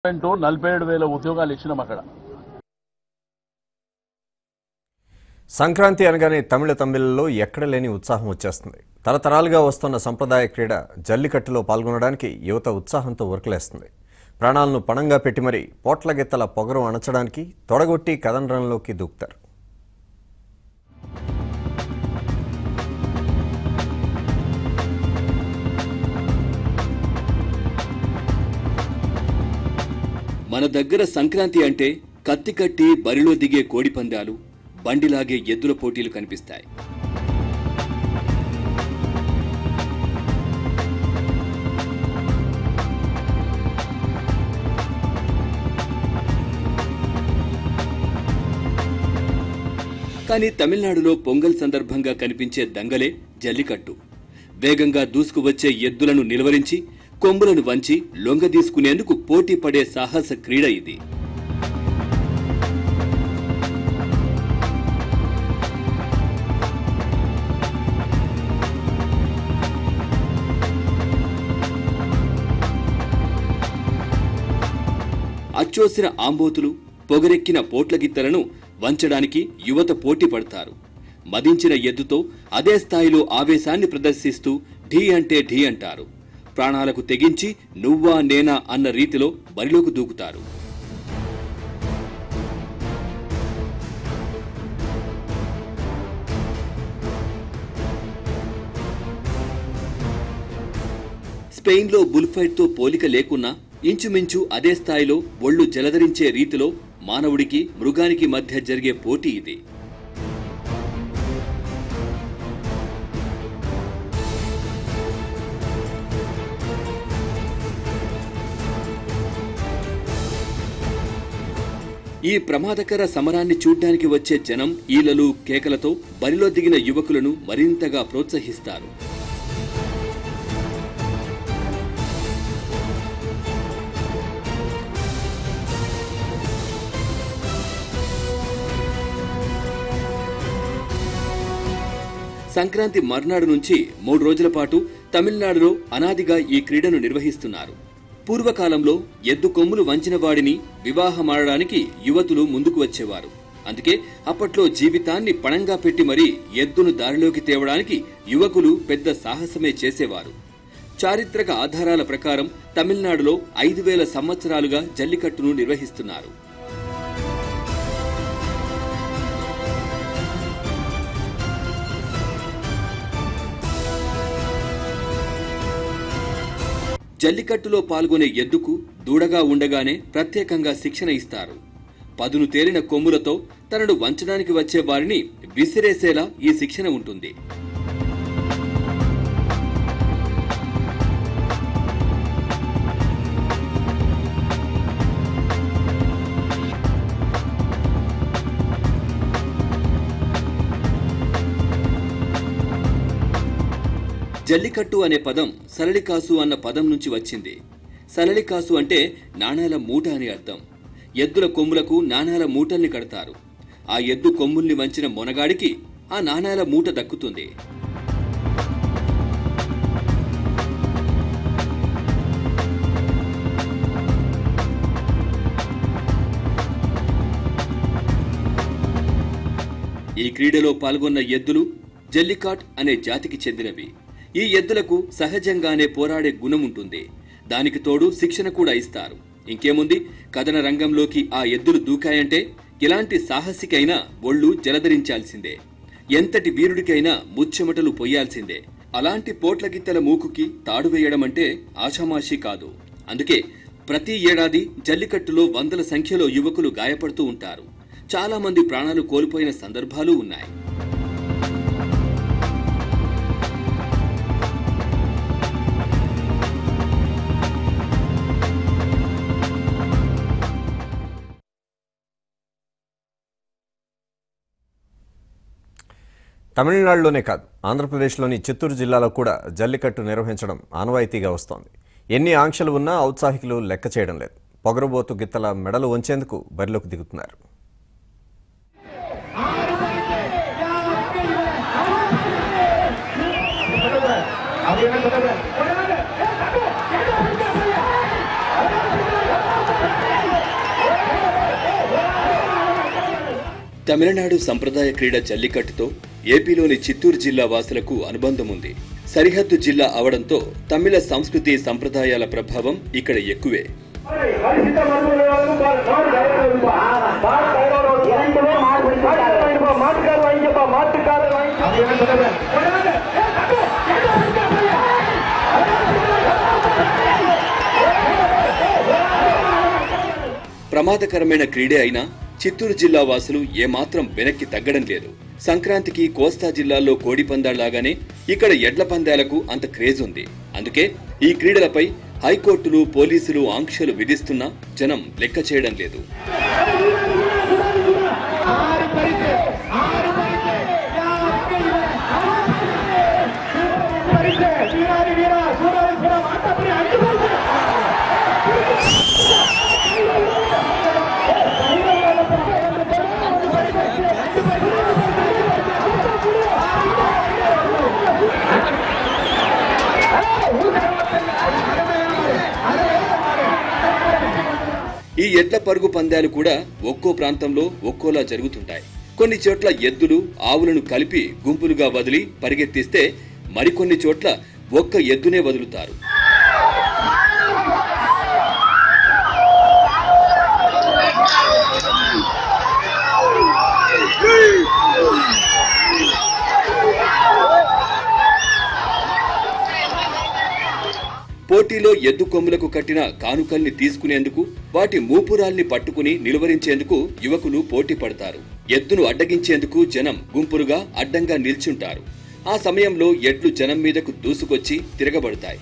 47,000 ఉద్యోగాలు ఇచ్చినాం అక్కడ. సంక్రాంతి అనగానే తమిళలో ఎక్కడ లేని ఉత్సాహం వచ్చేస్తుంది. తరతరాలుగా వస్తున్న సంప్రదాయ క్రీడ జల్లికట్టులో పాల్గొనడానికి యువత ఉత్సాహంతో ఉరకలేస్తుంది. ప్రాణాలను పణంగా పెట్టి మరీ పోట్లగిత్తల పొగరు అణచడానికి తొడగొట్టి కథనరంలోకి దూకుతారు. మన దగ్గర సంక్రాంతి అంటే కత్తి కట్టి బరిలో దిగే కోడి పందాలు, బండిలాగే ఎద్దుల పోటీలు కనిపిస్తాయి. కానీ తమిళనాడులో పొంగల్ సందర్భంగా కనిపించే దంగలే జల్లికట్టు. వేగంగా దూసుకువచ్చే ఎద్దులను నిలువరించి కొమ్ములను వంచి లొంగదీసుకునేందుకు పోటీ పడే సాహస క్రీడ ఇది. అచ్చోసిన ఆంబోతులు, పొగరెక్కిన పోట్లగిత్తలను వంచడానికి యువత పోటీ పడతారు. మదించిన ఎద్దుతో అదే స్థాయిలో ఆవేశాన్ని ప్రదర్శిస్తూ ఢీ అంటే ఢీ అంటారు. ప్రాణాలకు తెగించి నువ్వా నేనా అన్న రీతిలో బరిలోకి దూకుతారు. స్పెయిన్లో బుల్ఫైట్తో పోలిక లేకున్నా ఇంచుమించు అదే స్థాయిలో ఒళ్లు జలధరించే రీతిలో మానవుడికి మృగానికి మధ్య జరిగే పోటీ ఇది. ఈ ప్రమాదకర సమరాన్ని చూడ్డానికి వచ్చే జనం ఈలలు కేకలతో బరిలో దిగిన యువకులను మరింతగా ప్రోత్సహిస్తారు. సంక్రాంతి మర్నాడు నుంచి 3 రోజుల పాటు తమిళనాడులో అనాదిగా ఈ క్రీడను నిర్వహిస్తున్నారు. పూర్వకాలంలో ఎద్దు కొమ్ములు వంచిన వాడిని వివాహమాడడానికి యువతులు ముందుకు వచ్చేవారు. అందుకే అప్పట్లో జీవితాన్ని పణంగా పెట్టి మరీ ఎద్దును దారిలోకి తేవడానికి యువకులు పెద్ద సాహసమే చేసేవారు. చారిత్రక ఆధారాల ప్రకారం తమిళనాడులో 5,000 సంవత్సరాలుగా జల్లికట్టును నిర్వహిస్తున్నారు. జల్లికట్టులో పాల్గొనే ఎద్దుకు దూడగా ఉండగానే ప్రత్యేకంగా శిక్షణ ఇస్తారు. పదును తేలిన కొమ్ములతో తనను వంచడానికి వచ్చే వారిని విసిరేసేలా ఈ శిక్షణ ఉంటుంది. జల్లికట్టు అనే పదం సరళికాసు అన్న పదం నుంచి వచ్చింది. సరళికాసు అంటే నాణాల మూట అని అర్థం. ఎద్దుల కొమ్ములకు నాణాల మూటల్ని కడతారు. ఆ ఎద్దు కొమ్ముల్ని వంచిన మొనగాడికి ఆ నాణాల మూట దక్కుతుంది. ఈ క్రీడలో పాల్గొన్న ఎద్దులు జల్లికాట్ అనే జాతికి చెందినవి. ఈ ఎద్దులకు సహజంగానే పోరాడే గుణం ఉంటుంది. దానికి తోడు శిక్షణ కూడా ఇస్తారు. ఇంకేముంది, కథన రంగంలోకి ఆ ఎద్దులు దూకాయంటే ఎలాంటి సాహసికైనా ఒళ్ళు జలధరించాల్సిందే. ఎంతటి వీరుడికైనా ముచ్చెమటలు పొయ్యాల్సిందే. అలాంటి పోట్లగిత్తల మూకుకి తాడు వేయడం అంటే ఆషామాషీ కాదు. అందుకే ప్రతి ఏడాది జల్లికట్టులో వందల సంఖ్యలో యువకులు గాయపడుతూ ఉంటారు. చాలా మంది ప్రాణాలు కోల్పోయిన సందర్భాలు ఉన్నాయి. తమిళనాడులోనే కాదు, ఆంధ్రప్రదేశ్లోని చిత్తూరు జిల్లాలో కూడా జల్లికట్టు నిర్వహించడం ఆనవాయితీగా వస్తోంది. ఎన్ని ఆంక్షలు ఉన్నా ఔత్సాహికులు లెక్క చేయడం లేదు. పొగరుబోతు గిత్తల మెడలు వంచేందుకు బరిలోకి దిగుతున్నారు. తమిళనాడు సంప్రదాయ క్రీడ జల్లికట్టుతో ఏపీలోని చిత్తూరు జిల్లా వాసులకు అనుబంధం ఉంది. సరిహద్దు జిల్లా అవడంతో తమిళ సంస్కృతి సంప్రదాయాల ప్రభావం ఇక్కడ ఎక్కువే. ప్రమాదకరమైన క్రీడే అయినా చిత్తూరు జిల్లా వాసులు ఏమాత్రం వెనక్కి తగ్గడం లేదు. సంక్రాంతికి కోస్తా జిల్లాల్లో కోడి పందాల్లాగానే ఇక్కడ ఎడ్ల పందాలకు అంత క్రేజ్ ఉంది. అందుకే ఈ క్రీడలపై హైకోర్టులు, పోలీసులు ఆంక్షలు విధిస్తున్నా జనం లెక్క చేయడం లేదు. ఈ ఎడ్ల పరుగు పందాలు కూడా ఒక్కో ప్రాంతంలో ఒక్కోలా జరుగుతుంటాయి. కొన్ని చోట్ల ఎద్దులు, ఆవులను కలిపి గుంపులుగా వదిలి పరిగెత్తిస్తే మరికొన్ని చోట్ల ఒక్క ఎద్దునే వదులుతారు. పోటీలో ఎద్దు కొమ్ములకు కట్టిన కానుకల్ని తీసుకునేందుకు, వాటి మూపురాల్ని పట్టుకుని నిలువరించేందుకు యువకులు పోటీ పడతారు. ఎద్దును అడ్డగించేందుకు జనం గుంపులుగా అడ్డంగా నిల్చుంటారు. ఆ సమయంలో ఎడ్లు జనం మీదకు దూసుకొచ్చి తిరగబడతాయి.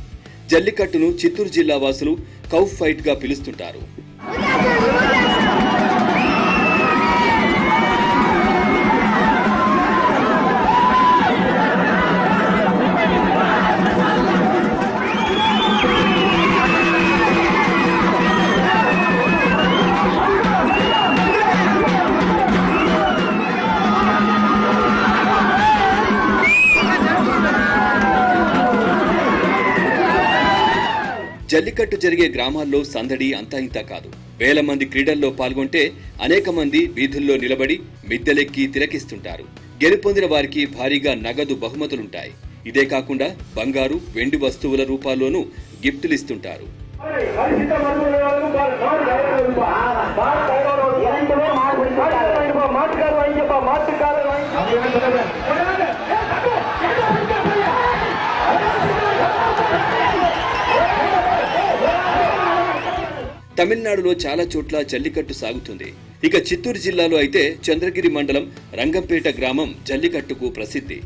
జల్లికట్టును చిత్తూరు జిల్లా వాసులు కౌ ఫైట్ గా పిలుస్తుంటారు. జల్లికట్టు జరిగే గ్రామాల్లో సందడి అంతా ఇంతా కాదు. వేల మంది క్రీడల్లో పాల్గొంటే అనేక మంది వీధుల్లో నిలబడి మిద్దెలెక్కి తిలకిస్తుంటారు. గెలుపొందిన వారికి భారీగా నగదు బహుమతులుంటాయి. ఇదే కాకుండా బంగారు, వెండి వస్తువుల రూపాల్లోనూ గిఫ్టులిస్తుంటారు. తమిళనాడులో చాలా చోట్ల జల్లికట్టు సాగుతుంది. ఇక చిత్తూరు జిల్లాలో అయితే చంద్రగిరి మండలం రంగంపేట గ్రామం జల్లికట్టుకు ప్రసిద్ధి.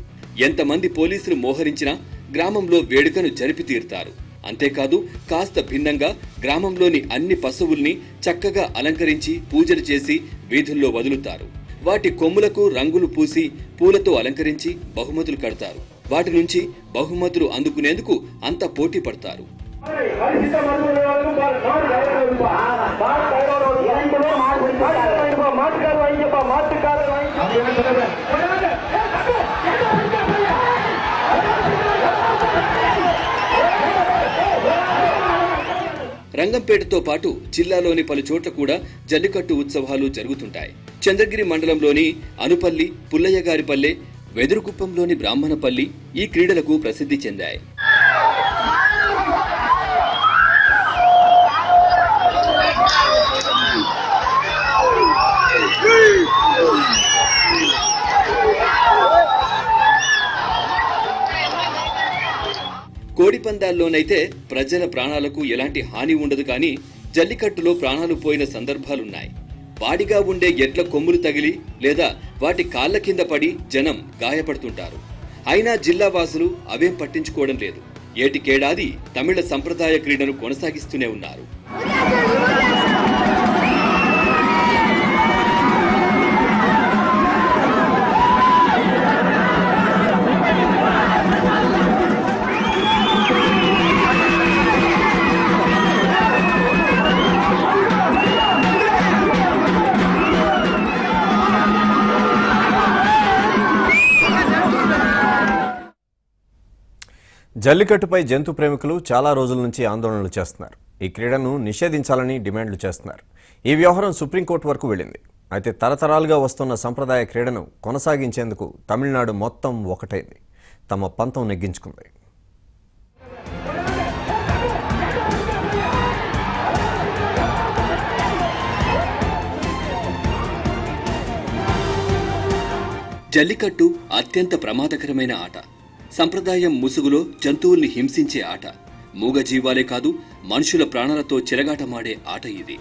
ఎంతమంది పోలీసులు మోహరించినా గ్రామంలో వేడుకను జరిపి తీరుతారు. అంతేకాదు కాస్త భిన్నంగా గ్రామంలోని అన్ని పశువుల్ని చక్కగా అలంకరించి పూజలు చేసి వీధుల్లో వదులుతారు. వాటి కొమ్ములకు రంగులు పూసి పూలతో అలంకరించి బహుమతులు కడతారు. వాటి నుంచి బహుమతులు అందుకునేందుకు అంతా పోటీ పడతారు. రంగంపేటతో పాటు జిల్లాలోని పలు చోట్ల కూడా జల్లికట్టు ఉత్సవాలు జరుగుతుంటాయి. చంద్రగిరి మండలంలోని అనుపల్లి, పుల్లయ్యగారిపల్లె, వెదురుకుప్పంలోని బ్రాహ్మణపల్లి ఈ క్రీడలకు ప్రసిద్ధి చెందాయి. కోడి పందాల్లోనైతే ప్రజల ప్రాణాలకు ఎలాంటి హాని ఉండదు. కానీ జల్లికట్టులో ప్రాణాలు పోయిన సందర్భాలున్నాయి. వాడిగా ఉండే ఎడ్ల కొమ్ములు తగిలి లేదా వాటి కాళ్ల కింద పడి జనం గాయపడుతుంటారు. అయినా జిల్లా వాసులు అవేం పట్టించుకోవడం లేదు. ఏటికేడాది తమిళ సంప్రదాయ క్రీడను కొనసాగిస్తూనే ఉన్నారు. జల్లికట్టుపై జంతు ప్రేమికులు చాలా రోజుల నుంచి ఆందోళనలు చేస్తున్నారు. ఈ క్రీడను నిషేధించాలని డిమాండ్లు చేస్తున్నారు. ఈ వ్యవహారం సుప్రీంకోర్టు వరకు వెళ్ళింది. అయితే తరతరాలుగా వస్తున్న సంప్రదాయ క్రీడను కొనసాగించేందుకు తమిళనాడు మొత్తం ఒకటైంది. తమ పంతం నెగ్గించుకుంది. జల్లికట్టు అత్యంత ప్రమాదకరమైన ఆట. సంప్రదాయం ముసుగులో జంతువుల్ని హింసించే ఆట. మూగజీవాలే కాదు, మనుషుల ప్రాణాలతో చెలగాటమాడే ఆట ఇది.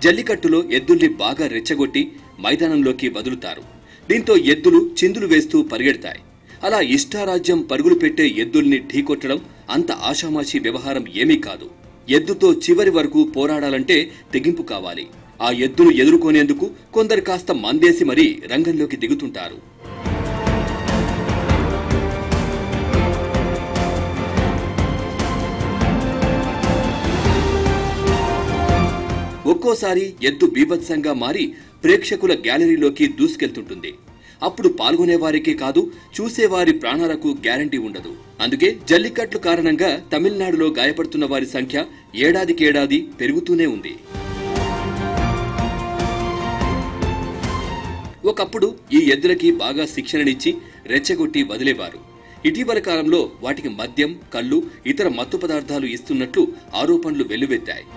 జల్లికట్టులో ఎద్దుల్ని బాగా రెచ్చగొట్టి మైదానంలోకి వదులుతారు. దీంతో ఎద్దులు చిందులు వేస్తూ పరిగెడతాయి. అలా ఇష్టారాజ్యం పరుగులు పెట్టే ఎద్దుల్ని ఢీకొట్టడం అంత ఆషామాషీ వ్యవహారం ఏమీ కాదు. ఎద్దుతో చివరి వరకు పోరాడాలంటే తెగింపు కావాలి. ఆ ఎద్దును ఎదుర్కొనేందుకు కొందరు కాస్త మందేసి మరీ రంగంలోకి దిగుతుంటారు. ఒక్కోసారి ఎద్దు బీభత్సంగా మారి ప్రేక్షకుల గ్యాలరీలోకి దూసుకెళ్తుంటుంది. అప్పుడు పాల్గొనేవారికే కాదు, చూసేవారి ప్రాణాలకు గ్యారంటీ ఉండదు. అందుకే జల్లికట్లు కారణంగా తమిళనాడులో గాయపడుతున్న వారి సంఖ్య ఏడాదికేడాది పెరుగుతూనే ఉంది. ఒకప్పుడు ఈ ఎద్దులకి బాగా శిక్షణనిచ్చి రెచ్చగొట్టి వదిలేవారు. ఇటీవల కాలంలో వాటికి మద్యం, కళ్ళు, ఇతర మత్తు పదార్థాలు ఇస్తున్నట్లు ఆరోపణలు వెల్లువెత్తాయి.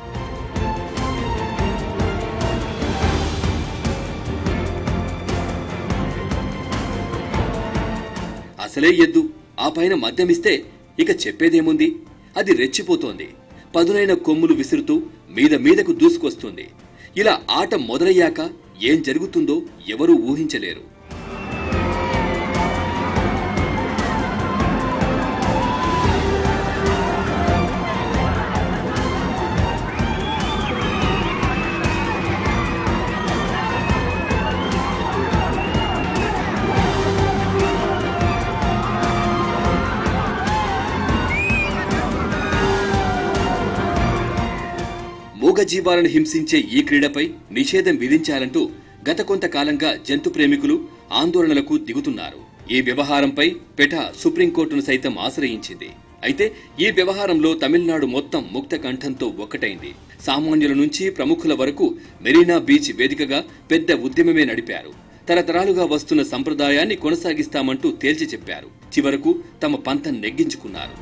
అసలే ఎద్దు, ఆ పైన మద్యమిస్తే ఇక చెప్పేదేముంది? అది రెచ్చిపోతోంది. పదునైన కొమ్ములు విసురుతూ మీదకు దూసుకొస్తుంది. ఇలా ఆట మొదలయ్యాక ఏం జరుగుతుందో ఎవరూ ఊహించలేరు. మూగజీవాలను హింసించే ఈ క్రీడపై నిషేధం విధించాలంటూ గత కొంతకాలంగా జంతు ప్రేమికులు ఆందోళనలకు దిగుతున్నారు. ఈ వ్యవహారంపై పెటా సుప్రీంకోర్టును సైతం ఆశ్రయించింది. అయితే ఈ వ్యవహారంలో తమిళనాడు మొత్తం ముక్త కంఠంతో ఒక్కటైంది. సామాన్యుల నుంచి ప్రముఖుల వరకు మెరీనా బీచ్ వేదికగా పెద్ద ఉద్యమమే నడిపారు. తరతరాలుగా వస్తున్న సంప్రదాయాన్ని కొనసాగిస్తామంటూ తేల్చి చెప్పారు. చివరకు తమ పంతం నెగ్గించుకున్నారు.